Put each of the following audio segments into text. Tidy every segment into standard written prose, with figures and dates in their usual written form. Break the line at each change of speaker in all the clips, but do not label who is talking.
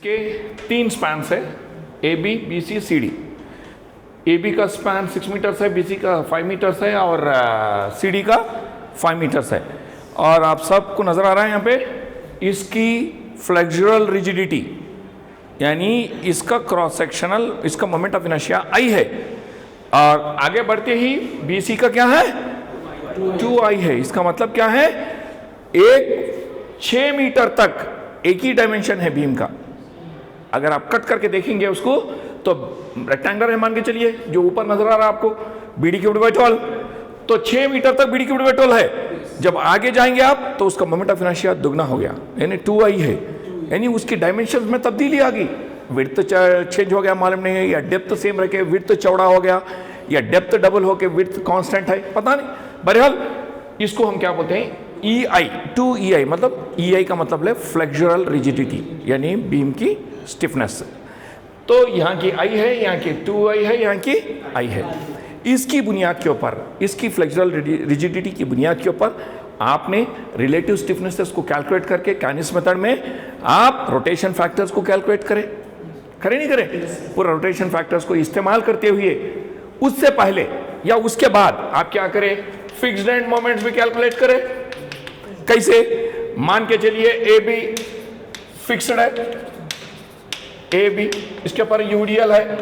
के 3 स्पैन्स है, A B B C C D. A B का स्पैन 6 मीटर्स है, बी सी का 5 मीटर्स है और सी डी का 5 मीटर्स है। और आप सबको नज़र आ रहा है यहाँ पे इसकी फ्लेक्सुरल रिजिडिटी, यानी इसका क्रॉस सेक्शनल, इसका मोमेंट ऑफ इनर्शिया आई है। और आगे बढ़ते ही बी सी का क्या है 2i है। इसका मतलब क्या है, एक 6 मीटर तक एक ही डायमेंशन है बीम का। अगर आप कट करके देखेंगे उसको तो रेक्टेंगुलर है मान के चलिए, जो ऊपर नजर आ रहा है आपको BD क्यूब्ड बाय 12, तो 6 मीटर तक BD क्यूब्ड बाय 12 है। जब आगे जाएंगे आप तो उसका मोमेंट ऑफ इनर्शिया दुगना हो गया, यानी 2i है, यानी उसकी डायमेंशंस में तब्दीली आ गई। विड्थ चेंज हो गया मालूम नहीं है, या डेप्थ सेम रखे विड्थ चौड़ा हो गया, या डेप्थ डबल होके विड्थ कांस्टेंट है, पता नहीं। बहरहाल इसको हम क्या बोलते हैं EI, 2EI, मतलब EI का मतलब है फ्लेक्सुरल रिजिडिटी, यानी बीम की स्टिफनेस। तो यहाँ की I है, यहाँ की 2i है, यहाँ की I है। इसकी बुनियाद के ऊपर, इसकी फ्लेक्सुरल रिजिडिटी की बुनियाद के ऊपर आपने रिलेटिव स्टिफनेसेस को कैलकुलेट करके काइनेस मेथड में आप रोटेशन फैक्टर्स को कैलकुलेट करें नहीं करें, पूरा रोटेशन फैक्टर्स को इस्तेमाल करते हुए उससे पहले या उसके बाद आप क्या करें, फिक्स्ड एंड मोमेंट्स भी कैलकुलेट करें। कैसे, मान के चलिए ए बी फिक्स्ड है, ए बी, इसके ऊपर यूडीएल है,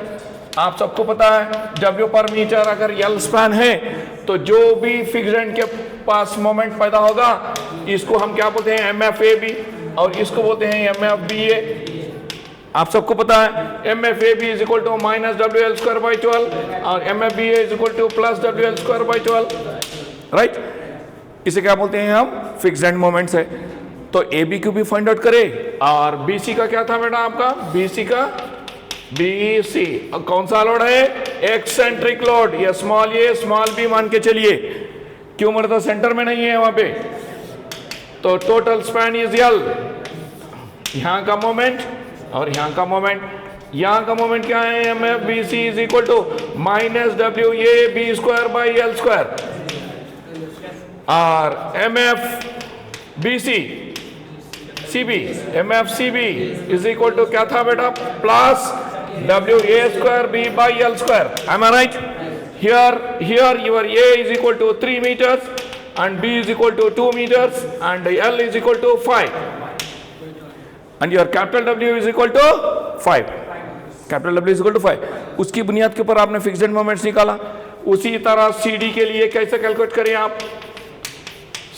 आप सबको पता है W पर मीटर अगर L स्पैन है तो जो भी फिक्स्ड एंड के पास मोमेंट पैदा होगा इसको हम क्या बोलते हैं MFAB, और इसको बोलते हैं MFBA। आप सबको पता है MFAB is equal to minus WL square by 12 और MFBA is equal to plus WL square by 12, right. इसे क्या बोलते हैं हम, फिक्स्ड एंड मोमेंट्स है। तो AB को भी फाइंड आउट करें, और BC का क्या था बेटा आपका, BC का BC कौन सा लोड है, एक्सेंट्रिक लोड, या स्मॉल ए स्मॉल बी मान के चलिए, क्यों मतलब सेंटर में नहीं है वहां पे। तो टोटल स्पैन इज L, यहां का मोमेंट और यहां का मोमेंट, यहां का मोमेंट क्या है MFBC is equal to minus WAB square by L square, और MFBC CB MFCB is equal to क्या था बेटा, plus WA square B by L स्क्वायर। Am I right? Here your A is equal to 3 meters and B is equal to 2 meters and L is equal to 5 and your capital W is equal to 5. Capital W is equal to 5. उसकी बुनियाद के ऊपर आपने fixed and moments निकाला। उसी तरह CD के लिए कैसे कैलकुलेट करें आप,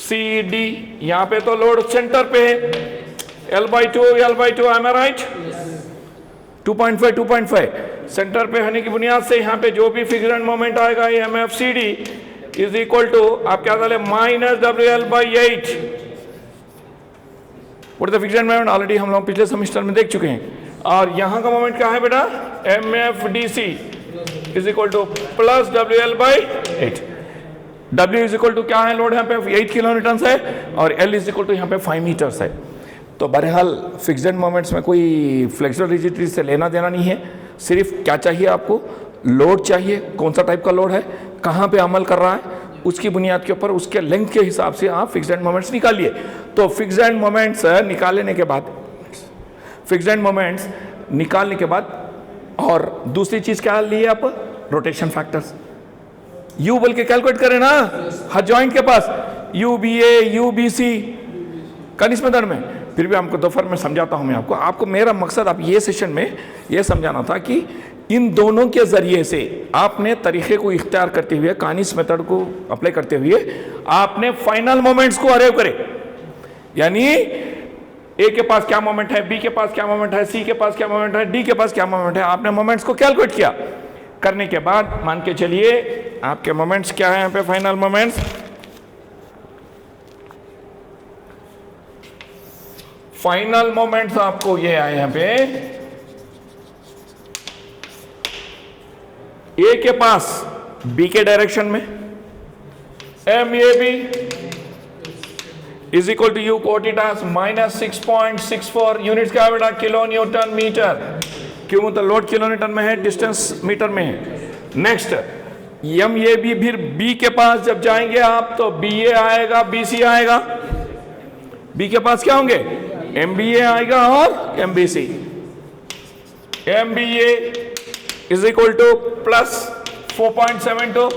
CD यहाँ पे तो लोड सेंटर पे है, L/2 am I right? 2.5 centre पे होने की बुनियाद से यहाँ पे जो भी फिक्स्ड एंड मोमेंट आएगा MFCD इज इक्वल टू आप क्या डाले minus WL/8। What is the fixed end moment, already हम लोग पिछले सेमेस्टर में देख चुके हैं। और यहाँ का मोमेंट क्या है बेटा, MFDC is equal to plus WL/8। W is equal to क्या है लोड यहाँ पे 8 किलोन्यूटन है, और L इज इक्वल टू यहाँ पे 5 मीटर्स है। तो बहरहाल फिक्स्ड एंड मोमेंट्स में कोई फ्लेक्सुरल रिजिडिटी से लेना देना नहीं है, सिर्फ क्या चाहिए आपको, लोड चाहिए, कौन सा टाइप का लोड है, कहाँ पे अमल कर रहा है, उसकी बुनियाद के ऊपर उसके लेंथ के हिसाब से आप फिक्स्ड एंड मोमेंट्स निकालिए। तो फिक्स्ड एंड मोमेंट्स निकालने के बाद, फिक्स्ड एंड मोमेंट्स निकालने के बाद और दूसरी चीज क्या लिए आप, रोटेशन फैक्टर्स U बोल के कैलकुलेट करें ना, हर जॉइंट के पास UBA UBC काइनेस मेथड में। फिर भी आपको दोपहर में समझाता हूं मैं आपको मेरा मकसद आप ये सेशन में ये समझाना था कि इन दोनों के जरिए से आपने तरीके को इख्तियार करते हुए, काइनेस मेथड को अप्लाई करते हुए आपने फाइनल मोमेंट्स को अरेव करे, यानी A के पास क्या मोमेंट है, B के पास क्या मोमेंट है, C के पास क्या मोमेंट है, D के पास क्या मोमेंट है, आपने मोमेंट्स को कैलकुलेट किया। करने के बाद मान के चलिए आपके मोमेंट्स क्या है यहाँ पे, फाइनल मोमेंट्स, फाइनल मोमेंट्स आपको ये आए यहाँ पे, A के पास B के डायरेक्शन में MAB is equal to U कोटिटास माइनस 6.64 यूनिट्स क्या बेटा, किलो न्यूटन मीटर। क्यों, तो लोड किलो न्यूटन में है, डिस्टेंस मीटर में है। नेक्स्ट MAB, फिर B के पास जब जाएंगे आप तो BA आएगा, BC आएगा, B के पास क्या होंगे, MBA आएगा और MBC। MBA is equal to plus 4.72,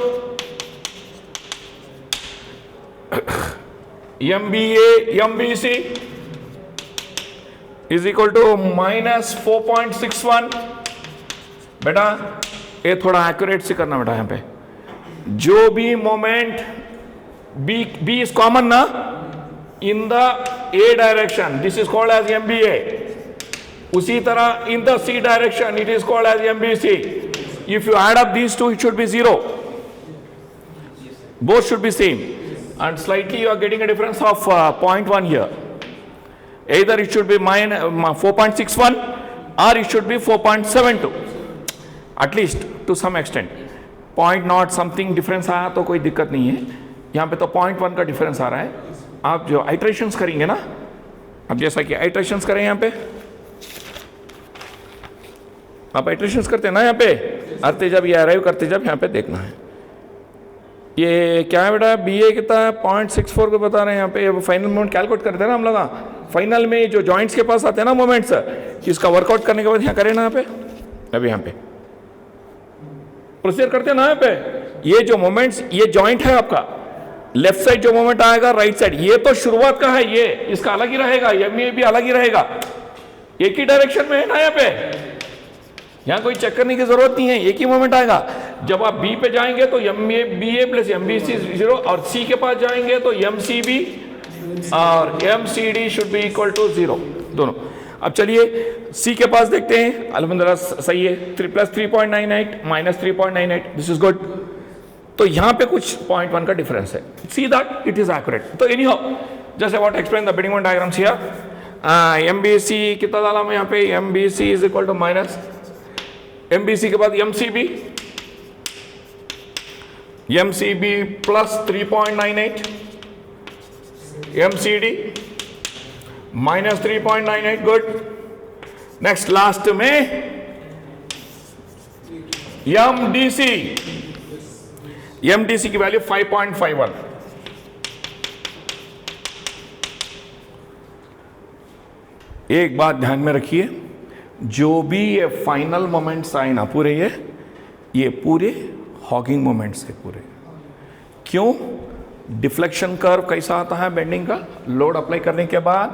MBC is equal to minus 4.61। बेटा ये थोड़ा एक्यूरेट से करना बेटा, यहां पे जो भी मोमेंट B is common ना in the A direction, this is called as MBA, उसी तरह in the C direction it is called as MBC। if you add up these two it should be 0, both should be same, and slightly you are getting a difference of 0.1 here, either it should be 4.61 or it should be 4.72 at least to some extent। Point not something difference आया तो कोई दिक्कत नहीं है, यहाँ पे तो 0.1 का डिफरेंस आ रहा है। आप जो आइट्रेशंस करेंगे ना, अब जैसा कि आइट्रेशंस करें, यहाँ पे आप आइट्रेशंस करते हैं ना, यहाँ पे आते जब ये अराइव करते जब यहाँ पे देखना है ये क्या है बेटा, BA कितना है 0.64 को बता रहे हैं यहाँ पे। फाइनल मोमेंट कैलकुलेट करते हैं ना हम लोग, फाइनल में जो जॉइंट्स के पास आते हैं ना मोमेंट्स, इसका वर्कआउट करने के बाद यहाँ करें ना यहाँ पे, अभी यहाँ पे प्रोसीजर करते हैं ना यहाँ पे। ये जो मोमेंट्स, ये जॉइंट है आपका, लेफ्ट साइड जो मोमेंट आएगा राइट साइड, ये तो शुरुआत का है, ये इसका अलग ही रहेगा, ये भी अलग ही रहेगा, एक ही डायरेक्शन में है ना यहाँ पे, यहाँ कोई चेक करने की जरूरत नहीं है, एक ही मोमेंट आएगा। जब आप B पे जाएंगे तो MBA प्लस MBC 0, और C के पास जाएंगे तो MCB और MCD should be equal to 0 दोनों। अब चलिए C के पास देखते हैं, अल्हम्दुलिल्लाह सही है, 3 plus 3.98 minus 3.98, this is good. तो यहाँ पे कुछ 0.1 का डिफरेंस है, see that it is accurate. तो anyhow just what explain the bending moment diagrams here. MBC कितना डाला मैं यहाँ पे, MBC is equal to minus MBC के बाद MCB plus 3.98, MCD minus 3.98, good. Next last में MDC की वैल्यू 5.51। एक बात ध्यान में रखिए, जो भी ये फाइनल मोमेंट्स आए ना पूरे, ये पूरे हॉगिंग मोमेंट्स है पूरे। क्यों? डिफ्लेक्शन कर्व कैसा आता है बेंडिंग का, लोड अप्लाई करने के बाद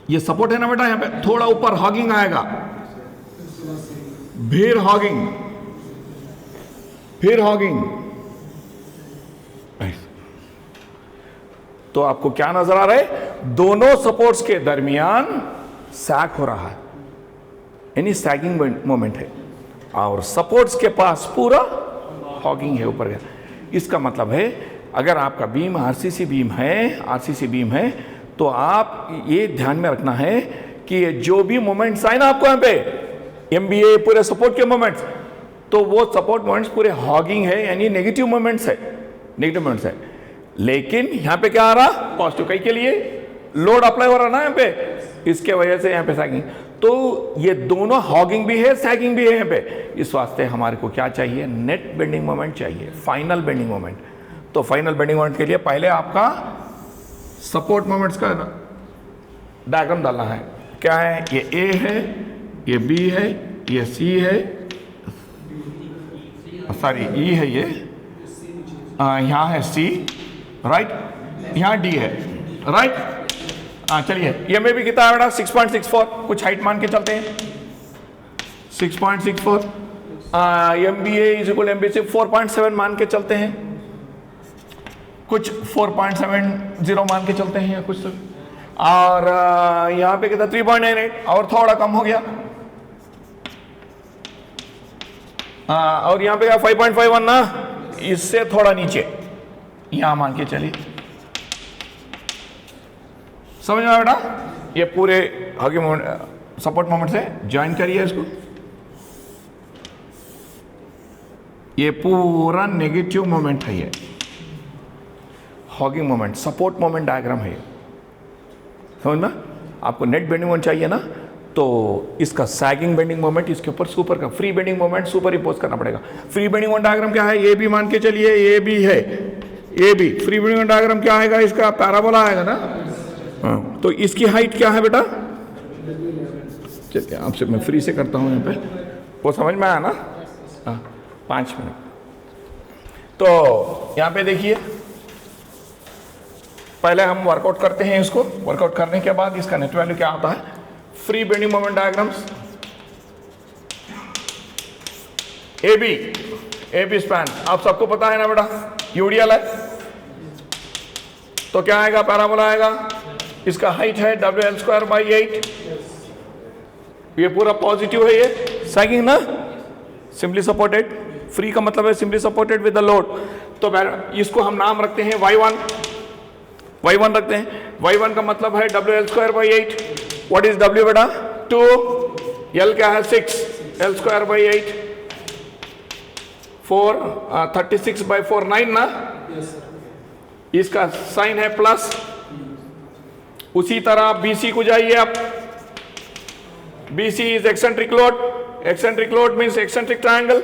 ये सपोर्ट है ना बेटा, यहाँ पे थोड़ा ऊपर हॉगिंग आएगा, फिर हॉगिंग, फिर हॉगिंग। तो आपको क्या नजर आ रहा है, दोनों सपोर्ट्स के दरमियान सैग हो रहा है, यानी सैगिंग मोमेंट है, और सपोर्ट्स के पास पूरा हॉगिंग है ऊपर। इसका मतलब है अगर आपका बीम आरसीसी बीम है तो आप ये ध्यान में रखना है कि जो भी मोमेंट्स आए ना आपको यहाँ पे, MBA पूरे सपोर्ट के मोमेंट्स, तो वो सपोर्ट मोमेंट्स पूरे हॉगिंग है, यानी नेगेटिव मोमेंट्स है। लेकिन यहाँ पे क्या आ रहा, पॉजिटिव, कई के लिए लोड अप्लाई हो रहा ना यहाँ पे, इसके वजह से यहाँ पे सैगिंग। तो ये दोनों हॉगिंग भी है, सैगिंग भी है यहाँ पे। इस वास्ते हमारे को क्या चाहिए, नेट बेंडिंग मोमेंट चाहिए, फाइनल बेंडिंग मोमेंट। तो फाइनल बेंडिंग मोमेंट के लिए पहले आपका सपोर्ट मोमेंट्स का डायग्राम डालना है। क्या है, ये A है, ये B है, ये C है, सॉरी E है, ये यहाँ है C, राइट, यहाँ D है, राइट। चलिए ये में भी कितना है बेटा, 6.64, कुछ हाइट मान के चलते हैं, 6.64। MBA इज इक्वल MBC 4.7 मान के चलते हैं, कुछ 4.70 मान के चलते हैं, या कुछ तो। और यहाँ पे कितना 3.98, और थोड़ा कम हो गया। और यहाँ पे क्या 5.51 ना, इससे थोड़ा नीचे यहाँ मान के चलिए, समझ में आया बेटा। ये पूरे आगे मोमेंट, सपोर्ट मोमेंट से ज्वाइन करिए इसको, ये पूरा नेगेटिव मोमेंट है, ये hogging moment, support moment diagram है। समझ में, आपको नेट बेंडिंग मोमेंट चाहिए ना, तो इसका सैगिंग बेंडिंग मोमेंट इसके ऊपर सुपर का free bending moment super impose करना पड़ेगा। फ्री बेंडिंग मोमेंट डायग्राम क्या है, ये भी मान के चलिए, ये भी है, ये भी फ्री बेंडिंग डायग्राम क्या आएगा, इसका पैराबोला आएगा ना। तो इसकी हाइट क्या है बेटा, चलिए आपसे मैं फ्री से करता हूँ यहाँ पे, वो समझ में आया ना? हाँ 5 मिनट। तो यहाँ पे देखिए, पहले हम वर्कआउट करते हैं इसको। वर्कआउट करने के बाद इसका नेट वैल्यू क्या आता है। Free bending moment diagrams, A B span आप सबको पता है ना बेटा, यूडीएल है, तो क्या आएगा, पैराबोला आएगा। इसका हाइट है WL²/8, ये पूरा पॉजिटिव है, ये सैगिंग ना, सिंपली सपोर्टेड। फ्री का मतलब है simply supported with the load. तो इसको हम नाम रखते हैं y1 रखते हैं। y1 का मतलब है WL²/8। व्हाट इज W बेटा, 2, L क्या है 6, L²/8, 4, 36/4 9 ना। इसका साइन है प्लस। उसी तरह BC को जाइए आप, BC is eccentric load. Eccentric load means eccentric triangle.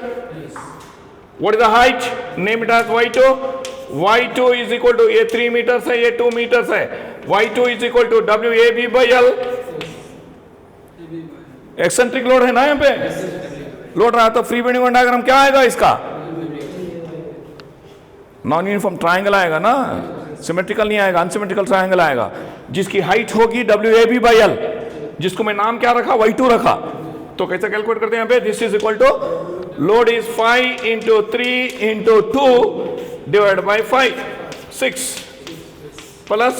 What is the height? Name it as y2. y2 is equal to, ये 3 meters है, ये 2 meters है, y2 is equal to WAB/L। eccentric load है ना, यहाँ पे लोड रहा, तो फ्री बेंडिंग डायग्राम क्या आएगा इसका, नॉन यूनिफॉर्म ट्राइंगल आएगा ना, सिमेट्रिकल नहीं आएगा, अनसिमेट्रिकल ट्राइंगल आएगा, जिसकी हाइट होगी WAB/L, जिसको मैं नाम क्या रखा, y2 रखा। तो कैसे कैलकुलेट करते हैं यहाँ पे, this is equal to load is 5 × 3 × 2 divide by 5, 6 plus,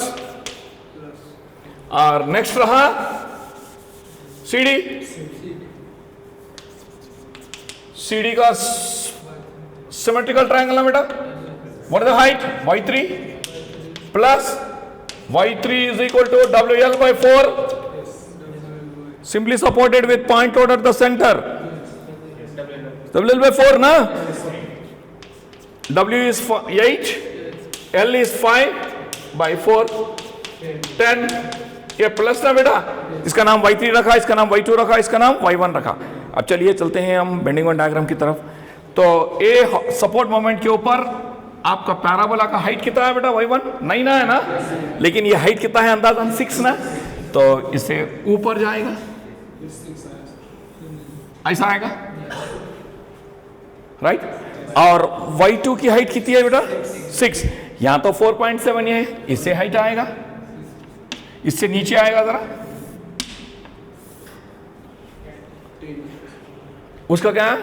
और नेक्स्ट रहा CD का सिमेट्रिकल ट्राइंगल है बेटा। What is the height, y3 plus y3 is equal to WL/4, simply supported with point load at the center, WL/4 ना। W is 8, L is 5/4, 10, ये plus ना बेटा, इसका नाम y3 रखा, इसका नाम y2 रखा, इसका नाम y1 रखा। अब चलिए चलते हैं हम बेंडिंग डायग्राम की तरफ। तो ए सपोर्ट मोमेंट के ऊपर आपका पैराबोला का हाइट कितना है बेटा, y1 9 है ना, लेकिन ये हाइट कितना है अंदाजन 6 ना, तो इससे ऊपर जाएगा, ऐसा आएगा, राइट। और y2 की हाइट कितनी है बेटा, 6, यहां तो 4.7 है, इससे हाइट आएगा, इससे नीचे आएगा जरा, उसका क्या है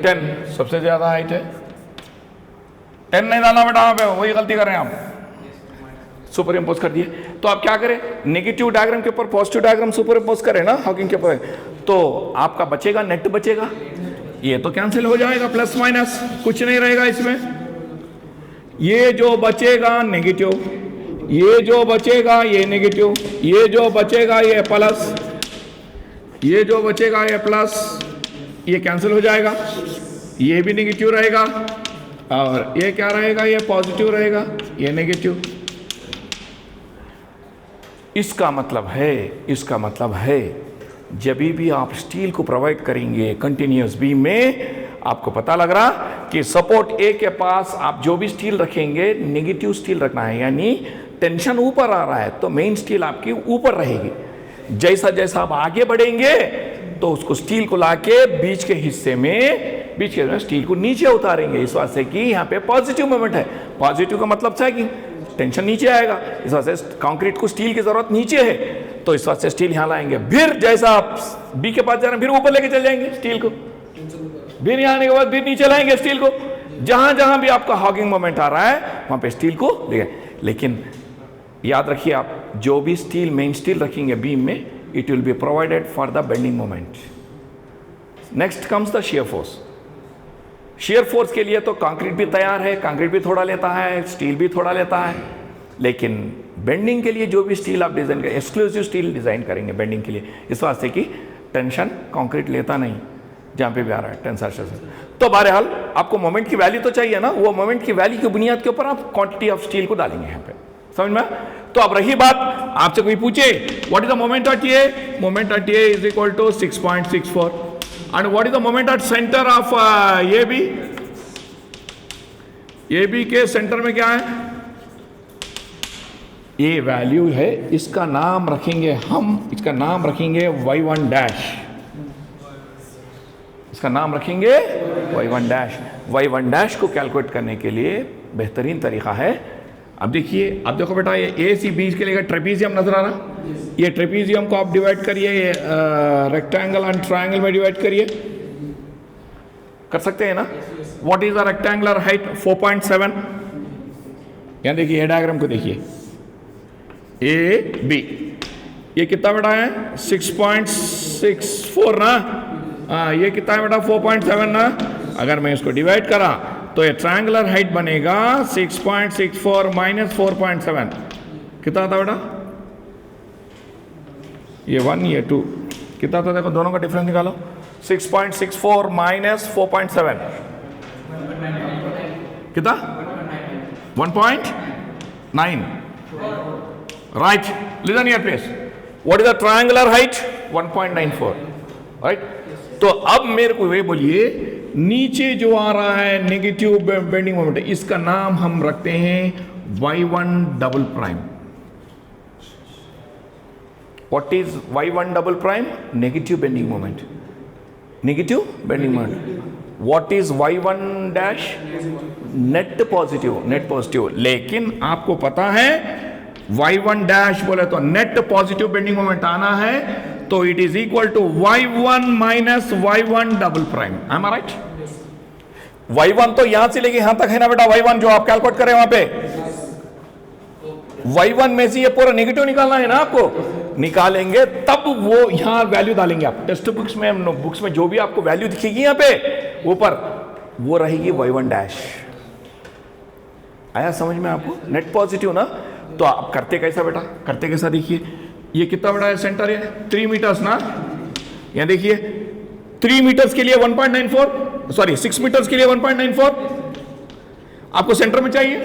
10, सबसे ज्यादा हाइट है। 10 नहीं डालना बेटा, वहां पे वही गलती कर रहे हैं आप, सुपर इम्पोज कर दिए। तो आप क्या करें, नेगेटिव डायग्राम के ऊपर पॉजिटिव डायग्राम सुपर इम्पोज करें ना, हॉकिंग के ऊपर, तो आपका बचेगा, नेट बचेगा, ये तो कैंसिल हो जाएगा, प्लस माइनस कुछ नहीं रहेगा इसमें। ये जो बचेगा नेगेटिव, ये जो बचेगा ये नेगेटिव, ये जो बचेगा ये प्लस, ये जो बचेगा ये प्लस, ये कैंसिल हो जाएगा, ये भी नेगेटिव रहेगा, और ये क्या रहेगा, ये पॉजिटिव रहेगा, ये नेगेटिव। इसका मतलब है जब भी आप स्टील को प्रोवाइड करेंगे कंटिन्यूअस बीम में, आपको पता लग रहा कि सपोर्ट ए के पास आप जो भी स्टील रखेंगे नेगेटिव स्टील रखना है, यानी टेंशन ऊपर आ रहा है तो मेन स्टील आपकी ऊपर रहेगी। जैसा जैसा आप आगे बढ़ेंगे तो उसको स्टील को लाके बीच के हिस्से में स्टील को नीचे उतारेंगे, इस वास्ते कि यहाँ पे पॉजिटिव मोमेंट है। पॉजिटिव का मतलब है कि टेंशन नीचे आएगा, इस वास्ते कंक्रीट को स्टील की जरूरत नीचे है, तो इस वास्ते स्टील यहाँ लाएंगे। फिर जैसा आप बी के पास जा रहे हैं फिर ऊपर लेके चल जाएंगे स्टील को, फिर यहाँ आने के बाद फिर नीचे लाएंगे स्टील को, जहां जहां भी आपका हॉगिंग मोमेंट आ रहा है वहां पे स्टील को देंगे। लेकिन याद रखिए आप जो भी स्टील मेन स्टील रखेंगे बीम में, it will be provided for the bending moment. Next comes the shear force. Shear force के लिए तो कंक्रीट भी तैयार है, कंक्रीट भी थोड़ा लेता है, स्टील भी थोड़ा लेता है, लेकिन बेंडिंग के लिए जो भी स्टील आप डिजाइन करें, एक्सक्लूसिव स्टील डिजाइन करेंगे बेंडिंग के लिए, इस वास्ते कि टेंशन कंक्रीट लेता नहीं जहां पे भी आ रहा है टेंसाइल स्ट्रेस। तो बहरहाल आपको मोमेंट की वैल्यू तो चाहिए ना, वो मोमेंट की वैल्यू की बुनियाद के ऊपर आप क्वांटिटी ऑफ स्टील को डालेंगे यहाँ पे, समझ में। तो अब रही बात, आपसे कोई पूछे what is the moment at A, moment at A is equal to 6.64 and what is the moment at centre of A B के सेंटर में क्या है, ये वैल्यू है, इसका नाम रखेंगे हम, इसका नाम रखेंगे y1 डैश, इसका नाम रखेंगे y1 डैश। y1 डैश को कैलकुलेट करने के लिए बेहतरीन तरीका है, अब देखिए, अब देखो बेटा, ये ए सी बी के लिए ट्रेपीजियम नजर आ रहा, ये ट्रेपीजियम को आप डिवाइड करिए, ये रेक्टेंगल एंड ट्रायंगल में डिवाइड करिए, कर सकते हैं ना। What is the rectangular height? 4.7। यहां देखिए, ये डायग्राम को देखिए, ए बी, ये कितना बेटा है? 6.64 ना, ये कितना है बेटा? 4.7 ना। अगर मैं इसको डिवाइड करा तो ये ट्रायंगुलर हाइट बनेगा 6.64 माइनस 4.7, कितना था बेटा? ये 1, ये 2, कितना था? देखो दोनों का डिफरेंस निकालो। 6.64 माइनस 4.7 कितना? 1.9। Right, listen here please, what is the triangular height? 1.94, right. तो अब मेरे को ये बोलिए, नीचे जो आ रहा है नेगेटिव बेंडिंग मोमेंट, इसका नाम हम रखते हैं y1 double prime. What is y1 double prime? Negative bending moment, negative bending moment. What is y1 dash? Net positive, net positive. लेकिन आपको पता है y1 डैश बोले तो नेट पॉजिटिव बेंडिंग मोमेंट आना है, तो it is equal to y1 minus y1 double prime. Am I right? y1 तो यहां से लेके यहां तक है ना बेटा, y1 जो आप कैलकुलेट करें वहां पे, y1 में से ये पूरा नेगेटिव निकालना है ना आपको, निकालेंगे तब वो यहां वैल्यू डालेंगे आप। टेक्स्ट बुक्स में जो भी आपको वैल्यू दिखेगी यहां पे ऊपर, वो रहेगी y1 डैश। आया समझ में आपको? नेट पॉजिटिव ना। तो आप करते कैसा बेटा? करते कैसा देखिए, ये कितना बड़ा है सेंटर है? 3 मीटर्स ना। यहां देखिए, 3 मीटर्स के लिए 1.94, सॉरी 6 मीटर्स के लिए 1.94 आपको सेंटर में चाहिए,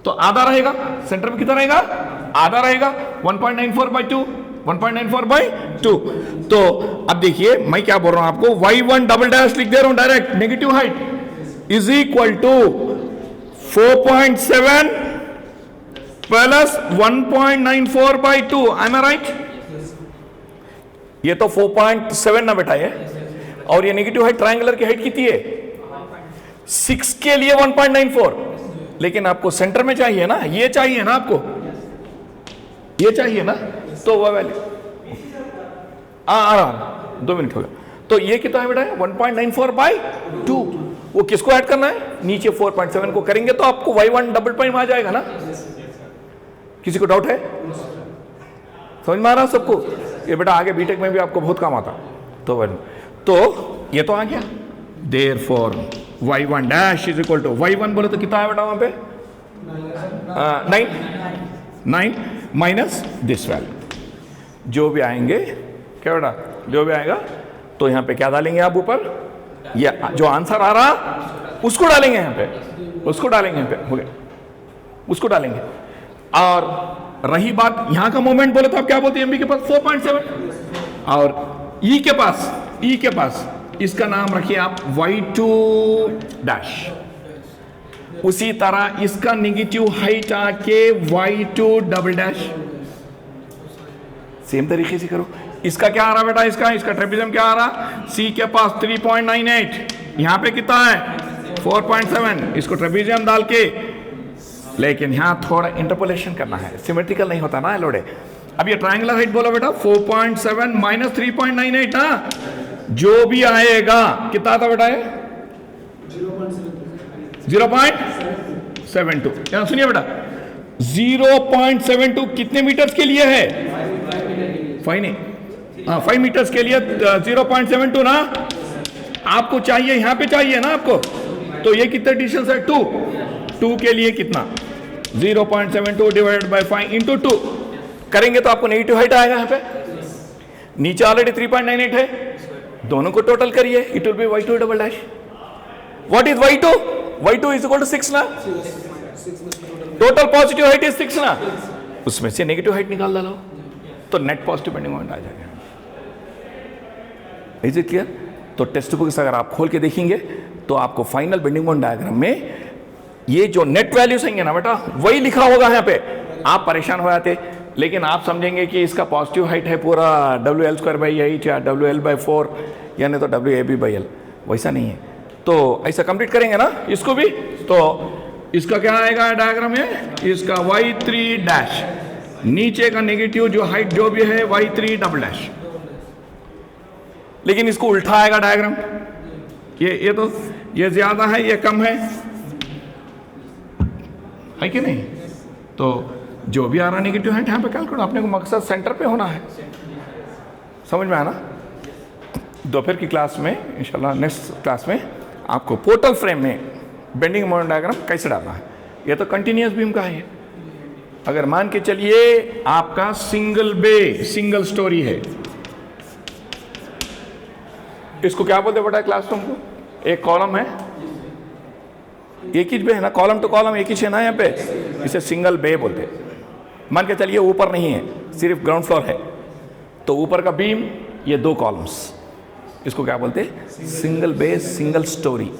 तो आधा रहेगा। सेंटर में कितना रहेगा? आधा रहेगा। 1.94 by 2, 1.94 by 2। तो अब देखिए, मैं क्या बोल रहा हूं आपको, y1 डबल डैश लिख दे रहा हूं direct, negative height is equal to 4.7 plus 1.94 by 2। I am right? ये तो 4.7 ना बेटा ये, और ये नेगेटिव हाइट, ट्रायंगुलर की हाइट कितनी है? 6 के लिए 1.94, लेकिन आपको सेंटर में चाहिए ना, ये चाहिए ना आपको, ये चाहिए ना, तो वह वैल्यू आ रहा 2 मिनट हो गया। तो ये कितना है बेटा? 1.94 by 2। वो किसको ऐड करना है? नीचे 4.7 को करेंगे तो आपको y1 डबल प्राइम आ जाएगा ना। किसी को डाउट है? समझ में आ रहा सबको? ये बेटा आगे बीटेक में भी आपको बहुत काम आता। तो ये तो आ गया। Therefore y1 dash is equal to, y1 बोले तो कितना है बेटा वहां पे? 9 माइनस दिस वैल्यू। जो भी आएंगे, क्या बेटा, जो भी आएगा तो यहां पे क्या डालेंगे आप ऊपर? ये जो आंसर आ रहा उसको डालेंगे यहां पे, उसको डालेंगे यहां पे, हो गया, उसको डालेंगे। और रही बात यहां का मोमेंट बोले तो आप क्या बोलते हैं? एमबी के पास 4.7, और ई के पास इसका नाम रखिए आप y2 डैश। उसी तरह इसका नेगेटिव हाइट आके y2 डबल डैश, सेम तरीके से करो। इसका क्या आ रहा बेटा? इसका ट्रेपेजियम क्या आ रहा? सी के पास 3.98, यहां पे कितना है? 4.7। इसको ट्रेपेजियम डाल के, लेकिन यहां थोड़ा इंटरपोलेशन करना है, सिमेट्रिकल नहीं होता ना लोडे। अब ये ट्रायंगुलर हाइट बोलो बेटा, 4.7 माइनस 3.98 ना, जो भी आएगा कितना था बेटा? 0.72। क्या सुनिए बेटा, 0.72 कितने मीटर्स के लिए है? 5 मीटर्स के लिए 0.72 ना। आपको चाहिए, यहां पे चाहिए ना आपको, तो ये कितने डिस्टेंस है? 2 के लिए कितना? 0.72 डिवाइडेड बाय 5 इंटू 2 करेंगे तो आपको नेगेटिव हाइट आएगा। यहां पे नीचे ऑलरेडी 3.98 है, दोनों को टोटल करिए, it will be y2 double dash. What is y2? y2 is equal to 6 ना। टोटल पॉजिटिव हाइट इज 6 ना, उसमें से नेगेटिव हाइट निकाल डालो तो नेट पॉजिटिव बेंडिंग मोमेंट आ जाएगा। Is it clear? तो टेक्स्ट बुक अगर आप खोल के देखेंगे तो आपको फाइनल बेंडिंग मोमेंट डायग्राम में ये जो नेट वैल्यूज हैं ना बेटा, वही लिखा होगा यहाँ पे। आप परेशान हो जाते, लेकिन आप समझेंगे कि इसका पॉजिटिव हाइट है पूरा WL² या WL/4 यानी तो WAB/L, वैसा नहीं है। तो ऐसा कंप्लीट करेंगे ना इसको भी, तो इसका क्या आएगा डायग्राम में, इसका Y3 नीचे का नेगेटिव जो हाइट जो भी है Y3 लेकिन इसको उल्टा आएगा डायग्राम, ये तो ये ज्यादा है ये कम है कि नहीं। तो जो भी आ रहा नेगेटिव हाइट यहाँ पे कैलकुलेट, अपने को मकसद सेंटर पे होना है, समझ में आना। दोपहर की क्लास में इंशाल्लाह नेक्स्ट क्लास में आपको पोर्टल फ्रेम में बेंडिंग मोमेंट डायग्राम कैसे डालना है। ये तो कंटिन्यूस बीम का है। अगर मान के चलिए आपका सिंगल स्टोरी है, इसको क्या बोलते बेटा क्लासरूम को, एक कॉलम है, एक ही बे है ना, कॉलम टू कॉलम एक ही है ना यहाँ पे, इसे सिंगल बे बोलते हैं। मान के चलिए ऊपर नहीं है, सिर्फ ग्राउंड फ्लोर है, तो ऊपर का बीम ये 2 कॉलम्स, इसको क्या बोलते हैं, सिंगल बे सिंगल स्टोरी।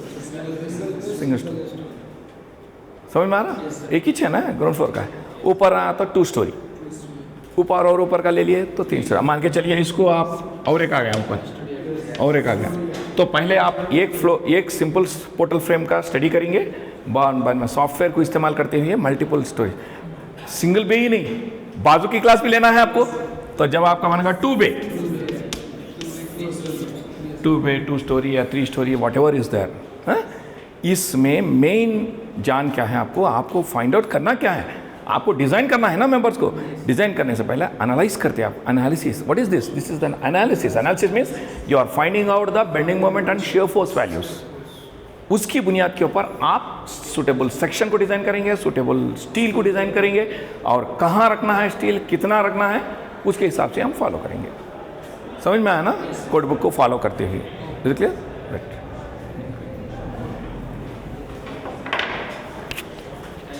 समझ में आ रहा, एक ही है ना, ग्राउंड फ्लोर का है, ऊपर आया तो 2 स्टोरी, ऊपर और ऊपर का ले लिए तो 3 स्टोरी। मान के चलिए इसको आप और एक आ गया ऊपर और एक आ गया, तो पहले आप एक सिंपल पोर्टल फ्रेम का स्टडी करेंगे, बाद में सॉफ्टवेयर को इस्तेमाल करते हुए मल्टीपल स्टोरी, सिंगल बे ही नहीं, बाजू की क्लास भी लेना है आपको। तो जब आपका बनेगा 2 बे 2 स्टोरी या 3 स्टोरी व्हाटएवर इज देयर, इसमें मेन जान क्या है, आपको फाइंड आउट करना क्या है, आपको डिजाइन करना है ना मेंबर्स को। डिजाइन करने से पहले एनालाइज करते हैं आप, analysis, what is this is the analysis. Analysis means you are finding out the bending moment and shear force values. उसकी बुनियाद के ऊपर आप सुटेबल सेक्शन को डिजाइन करेंगे, सुटेबल स्टील को डिजाइन करेंगे, और कहाँ रखना है स्टील, कितना रखना है, उसके हिसाब से हम फॉलो करेंगे। समझ में आया ना, कोड बुक को फॉलो करते हुए। Is it clear?